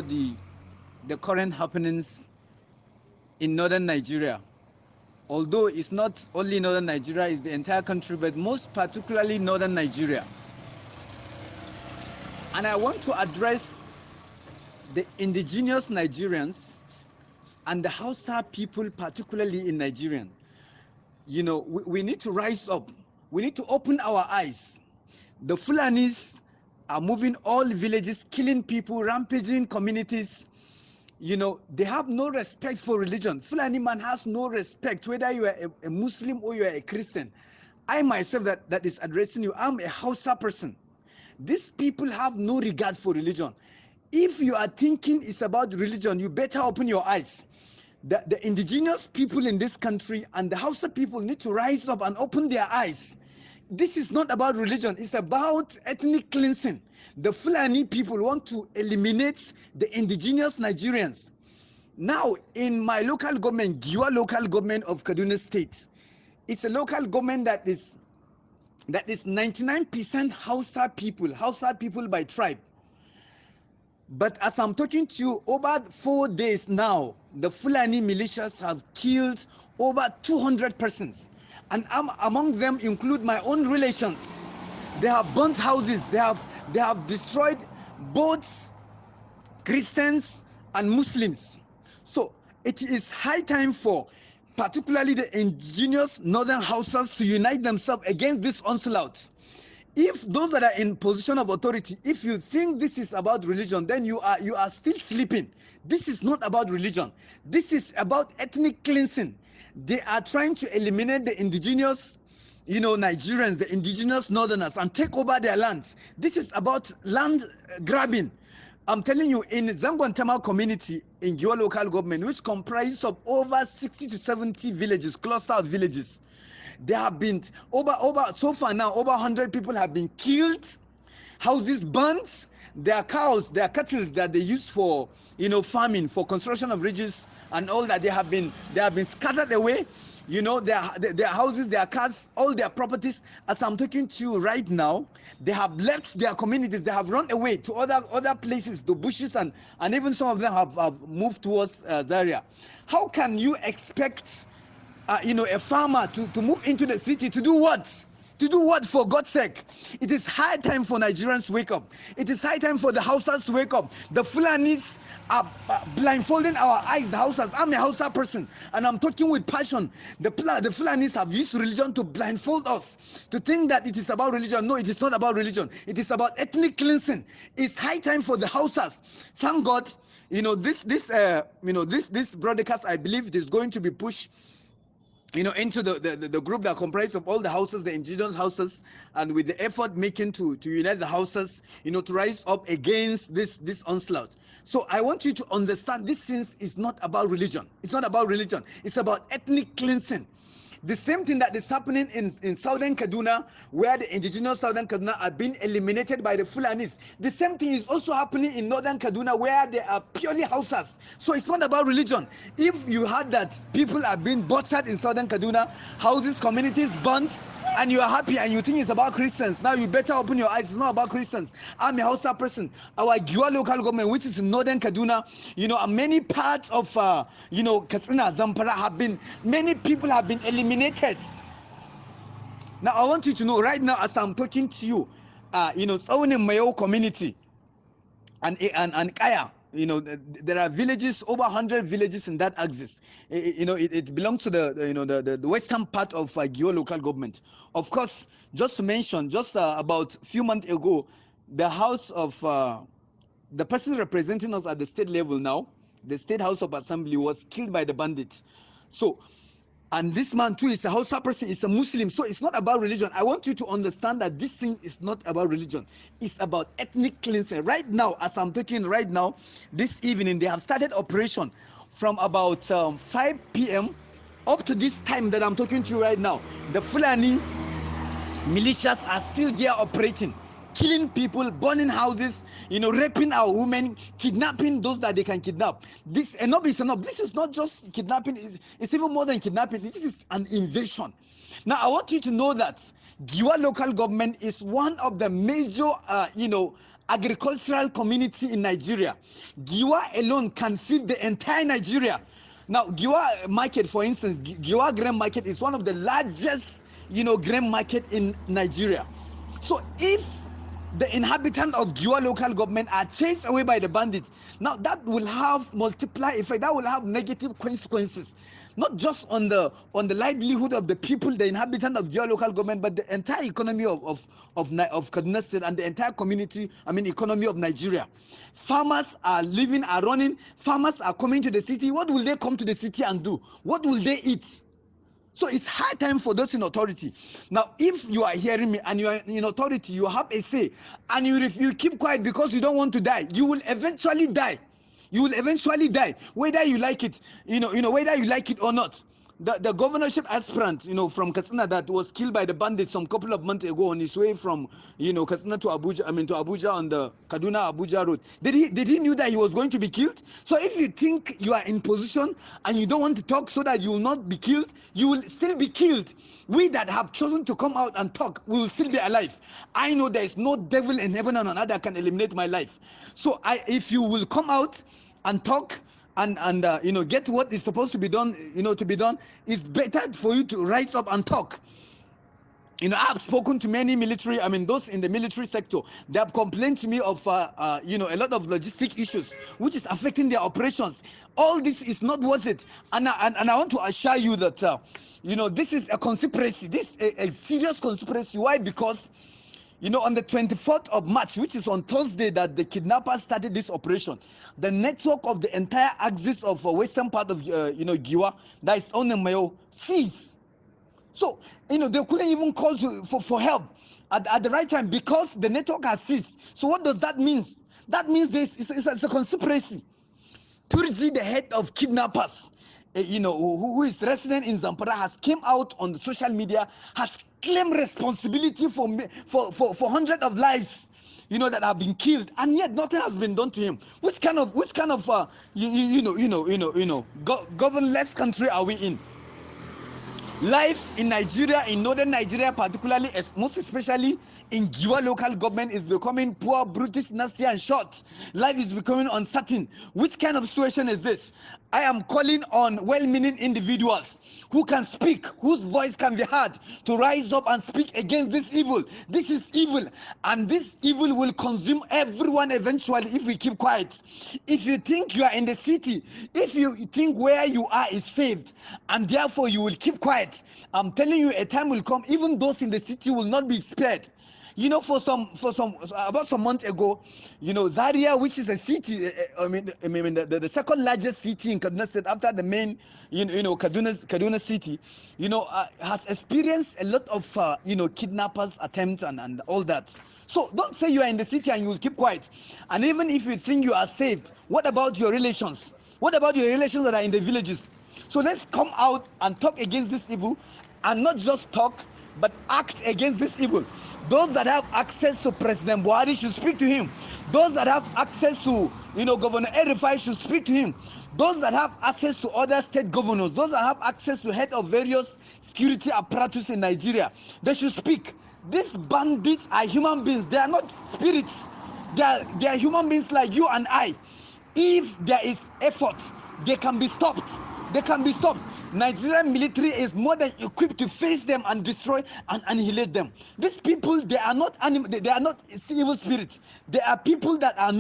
the current happenings in northern Nigeria. Although it's not only northern Nigeria, it's the entire country, but most particularly northern Nigeria. And I want to address the indigenous Nigerians and the Hausa people, particularly in Nigeria. We need to rise up. We need to open our eyes. The Fulanis are moving all villages, killing people, rampaging communities. They have no respect for religion. Fulani man has no respect, whether you are a Muslim or you are a Christian. I myself that is addressing you, I'm a Hausa person. These people have no regard for religion. If you are thinking it's about religion, you better open your eyes. The indigenous people in this country and the Hausa people need to rise up and open their eyes. This is not about religion, it's about ethnic cleansing. The Fulani people want to eliminate the indigenous Nigerians. Now, in my local government, Giwa local government of Kaduna State, it's a local government that is 99% Hausa people by tribe. But as I'm talking to you, over 4 days now, the Fulani militias have killed over 200 persons. And among them include my own relations. They have burnt houses. They have destroyed both Christians and Muslims. So it is high time for particularly the indigenous northern Hausas to unite themselves against this onslaught. If those that are in position of authority, if you think this is about religion, then you are still sleeping. This is not about religion. This is about ethnic cleansing. They are trying to eliminate the indigenous, Nigerians, the indigenous northerners, and take over their lands. This is about land grabbing. I'm telling you, in Zangwantama community in Giwa local government, which comprises of over 60 to 70 villages, cluster of villages, there have been so far now over 100 people have been killed, houses burnt, their cows, their cattle that they use for farming, for construction of ridges and all that, they have been scattered away. Their houses, their cars, all their properties. As I'm talking to you right now, they have left their communities. They have run away to other places, the bushes, and even some of them have moved towards Zaria. How can you expect a farmer to move into the city to do what? To do what, for God's sake? It is high time for Nigerians to wake up. It is high time for the Hausas to wake up. The Fulanis are blindfolding our eyes, the Hausas. I'm a Hausa person, and I'm talking with passion. The Fulanis have used religion to blindfold us, to think that it is about religion. No, it is not about religion. It is about ethnic cleansing. It's high time for the Hausas. Thank God, this broadcast, I believe it is going to be pushed into the group that comprises of all the houses, the indigenous houses, and with the effort making to unite the houses, to rise up against this onslaught. So I want you to understand this thing is not about religion. It's not about religion. It's about ethnic cleansing. The same thing that is happening in southern Kaduna, where the indigenous southern Kaduna are being eliminated by the Fulanis. The same thing is also happening in northern Kaduna, where they are purely Hausas. So it's not about religion. If you heard that people are being butchered in southern Kaduna, houses, communities burnt, and you are happy and you think it's about Christians, now you better open your eyes. It's not about Christians. I'm a Hausa person. Our Giwa local government, which is in northern Kaduna, and many parts of Katsina, Zamfara, many people have been eliminated. Now I want you to know right now, as I'm talking to you, Tsaunin Mayo community and Kaya, there are villages, over 100 villages in that axis. It belongs to the western part of Giwa local government. Of course, just to mention, about a few months ago, the house of the person representing us at the state level now, the State House of Assembly, was killed by the bandits. So, and this man too is a Hausa person, is a Muslim. So it's not about religion. I want you to understand that this thing is not about religion. It's about ethnic cleansing. Right now, as I'm talking right now, this evening, they have started operation from about 5 p.m. up to this time that I'm talking to you right now. The Fulani militias are still there operating, killing people, burning houses, raping our women, kidnapping those that they can kidnap. This enough is enough. This is not just kidnapping, it's even more than kidnapping. This is an invasion. Now I want you to know that Giwa local government is one of the major agricultural community in Nigeria. Giwa alone can feed the entire Nigeria. Now, Giwa market, for instance, Giwa grain market is one of the largest, grain market in Nigeria. So if the inhabitants of Giwa local government are chased away by the bandits, now that will have multiply effect. That will have negative consequences, not just on the livelihood of the people, the inhabitants of Giwa local government, but the entire economy of Kaduna State and the entire community. Economy of Nigeria. Farmers are running. Farmers are coming to the city. What will they come to the city and do? What will they eat? So it's high time for those in authority. Now, if you are hearing me and you are in authority, you have a say, and you keep quiet because you don't want to die, you will eventually die. You will eventually die, whether you like it, whether you like it or not. The governorship aspirant, from Katsina that was killed by the bandits some couple of months ago on his way from, Katsina to Abuja, to Abuja on the Kaduna Abuja road. Did he knew that he was going to be killed? So if you think you are in position and you don't want to talk so that you will not be killed, you will still be killed. We that have chosen to come out and talk, we will still be alive. I know there is no devil in heaven and on earth that can eliminate my life. So if you will come out and talk and get what is supposed to be done, it's better for you to rise up and talk. I've spoken to many military, those in the military sector. They have complained to me of, a lot of logistic issues, which is affecting their operations. All this is not worth it. And I want to assure you that, this is a conspiracy. This is a serious conspiracy. Why? Because, on the 24th of March, which is on Thursday, that the kidnappers started this operation, the network of the entire axis of western part of, Giwa, that is on the Mayo, ceased. So, they couldn't even call for help at the right time because the network has ceased. So what does that mean? That means it's a conspiracy. Turji, the head of kidnappers, who is resident in Zamfara, has came out on the social media, has claimed responsibility for hundreds of lives, that have been killed, and yet nothing has been done to him. Which kind of governless country are we in? Life in Nigeria, in northern Nigeria particularly, most especially in Giwa local government, is becoming poor, brutish, nasty and short. Life is becoming uncertain. Which kind of situation is this? I am calling on well-meaning individuals who can speak, whose voice can be heard, to rise up and speak against this evil. This is evil, and this evil will consume everyone eventually if we keep quiet. If you think you are in the city, if you think where you are is saved, and therefore you will keep quiet, I'm telling you, a time will come, even those in the city will not be spared. For about some months ago, Zaria, which is a city, the second largest city in Kaduna State after the main, Kaduna city, has experienced a lot of, kidnappers attempts and all that. So don't say you are in the city and you will keep quiet. And even if you think you are saved, what about your relations? What about your relations that are in the villages? So let's come out and talk against this evil, and not just talk, but act against this evil. Those that have access to President Buhari should speak to him. Those that have access to, Governor Erifai should speak to him. Those that have access to other state governors, those that have access to head of various security apparatus in Nigeria, they should speak. These bandits are human beings. They are not spirits. They are human beings like you and I. If there is effort, they can be stopped. They can be stopped. Nigerian military is more than equipped to face them and destroy and annihilate them. These people, they are not evil spirits. They are people that are